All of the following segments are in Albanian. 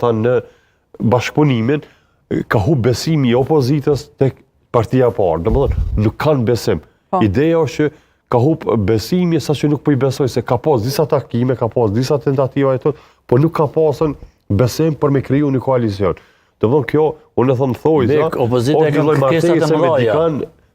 ata në bashkëpunimin, ka humbur besimi i opozitës tek partia e parë. Domethënë nuk kanë besim. Ideja është që ka humbur besimi saqë nuk po i besoj se ka pas disa takime, ka pas disa tentativa e po nuk ka pasën besim për me kriju një koalicion. Domethënë kjo, unë e them thojza, opozita ka kërkesat e mëdha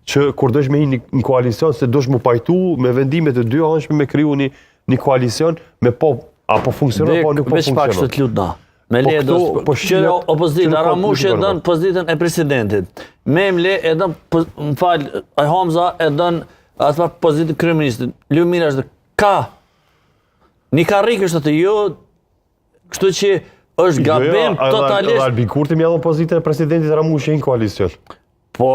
që kur dosh me një koalicion se dosh mu pajtu me vendimet e dy anshme me kriju një koalicion me apo funksionon apo nuk po funksionon. Veç pak të lutna. Me le që opozita Ramush e dën pozitën e presidentit. Memle e dën, më fal, Hamza e dën atë pozitën e kryeministit. Lumira është ka një karrik është atë jo, kështu që është gabim totalisht. Albin Kurti më dhon pozitën e presidentit Ramush në koalicion. Po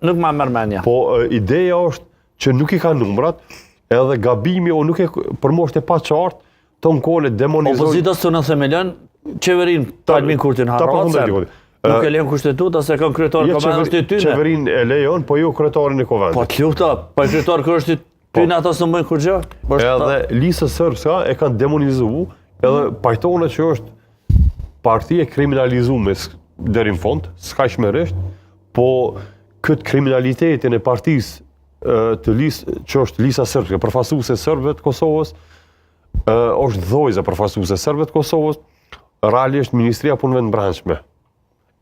nuk ma merr mendja. Po ideja është që nuk i ka numrat, edhe gabimi o nuk e përmosht e pa qartë, Tom Kole demonizoi. Opozita së në themelën qeverin Albin Kurtin harrat. Nuk e lejon kushtetuta se kanë kryetarin e Kuvendit tyne. Qeverin e lejon, po jo kryetarin e Kuvendit. Po të luta, po kryetari kështu tyne ata s'u bëjnë kurrë. Edhe Lisa Srpska e kanë demonizuar, edhe pajtohet që është parti e kriminalizuar deri në fund, skaqërisht, po këtë kriminalitetin e partisë që është Lisa Srpska, përfaqësuese e serbëve të Kosovës, është dhojza përfaqësuese e serbëve të Kosovës, realisht Ministria e Punëve të Brendshme.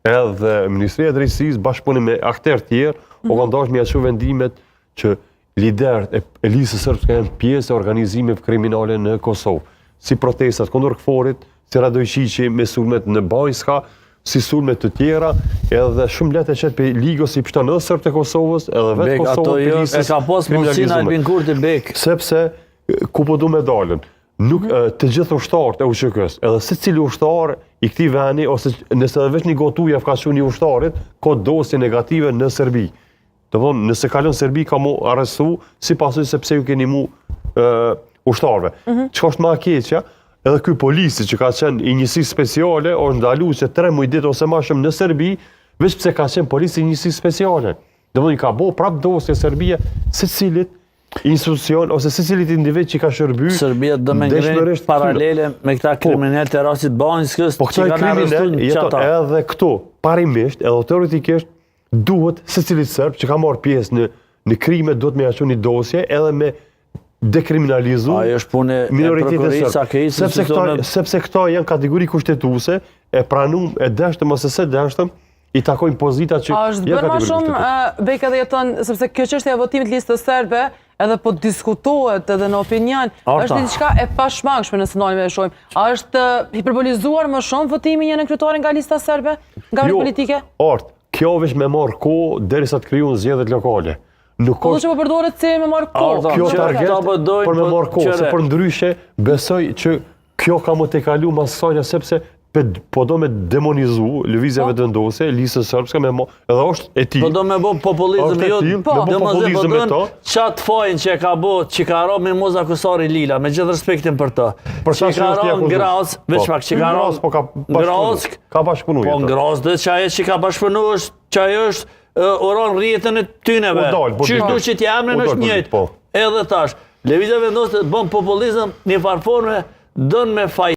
Edhe Ministria e Drejtësisë bashkëpunim me aktorë tjerë, u kanë dashur me ia çu vendimet që liderët e Lisës Srpske janë pjesë e organizimeve kriminale në Kosovë, si protestat kundër KFOR-it, si Radojqiqi me sulmet në Bajska, si sulmet të tjera, edhe shumë lehtë e qetë për Ligos i pështon edhe serbët e Kosovës, edhe vetë Kosovë për Lisës e ka pas mundësinë Albin Kurti Bek. Sepse, ku po du me dalën, nuk të gjithë ushtarët e UÇK-s, edhe secili ushtar i këtij vendi, ose nëse edhe veç një gotuja ka qenë një ushtarit, ka dosje negative në Serbi. Domthonë, nëse kalon Serbi ka mu arrestu, si pasojë sepse ju keni mu ushtarëve. Çka është më e keqja? Edhe ky polisi që ka qenë i njësisë speciale, është ndaluar që 3 muaj ditë ose më shumë në Serbi, veç pse ka qenë polisi i njësisë speciale. Domthonë ka bëu prap dosje Serbia secilit institucion ose secilit individ që ka shërbyer. Serbia do me ngrenë paralele me këta kriminalë të rastit Banjskës që kanë arrestuar çata. Edhe këtu, parimisht, edhe teoretikisht duhet secilit serb që ka marrë pjesë në krime duhet me ia çuar një dosje edhe me dekriminalizu minoritetin serb. Sepse këto janë kategori kushtetuese, e pranum, e dashtëm ose se dashtëm, i takojnë pozita që janë kategori kushtetuese. A është bërë më shumë Beka dhe jeton, sepse kjo çështje e votimit listës serbe, edhe po diskutohet edhe në opinion, është diçka e pashmangshme nëse ndalemi e shohim. A është hiperbolizuar më shumë votimi një kryetari nga lista serbe, nga politike? Kjo veç me marrë kohë derisa të krijohen zgjedhjet lokale. Nuk ka që po përdoret si me marrë kohë. Kjo target për me marrë kohë, se për ndryshe besoj që kjo ka më të kalu mas kësajna, sepse po do me demonizu lëvizjeve të ndose, Lisës Srpske me edhe është e ti. Po do me bo populizm, jo, do me zëbëdën qatë fajnë që e ka bo, që ka ro me Muza Kusari Lila, me gjithë respektin për të. Që ka ro në Graz, veç pak, që ka ro në Graz, ka bashkëpunu. Po në Graz, dhe që aje që ka bashkëpunu është, që aje është oron rjetën e tyneve. Qysh du që t'jamën është njëjtë. Edhe tash, lëvizja vendosë të bën populizm një farforme, dën me faj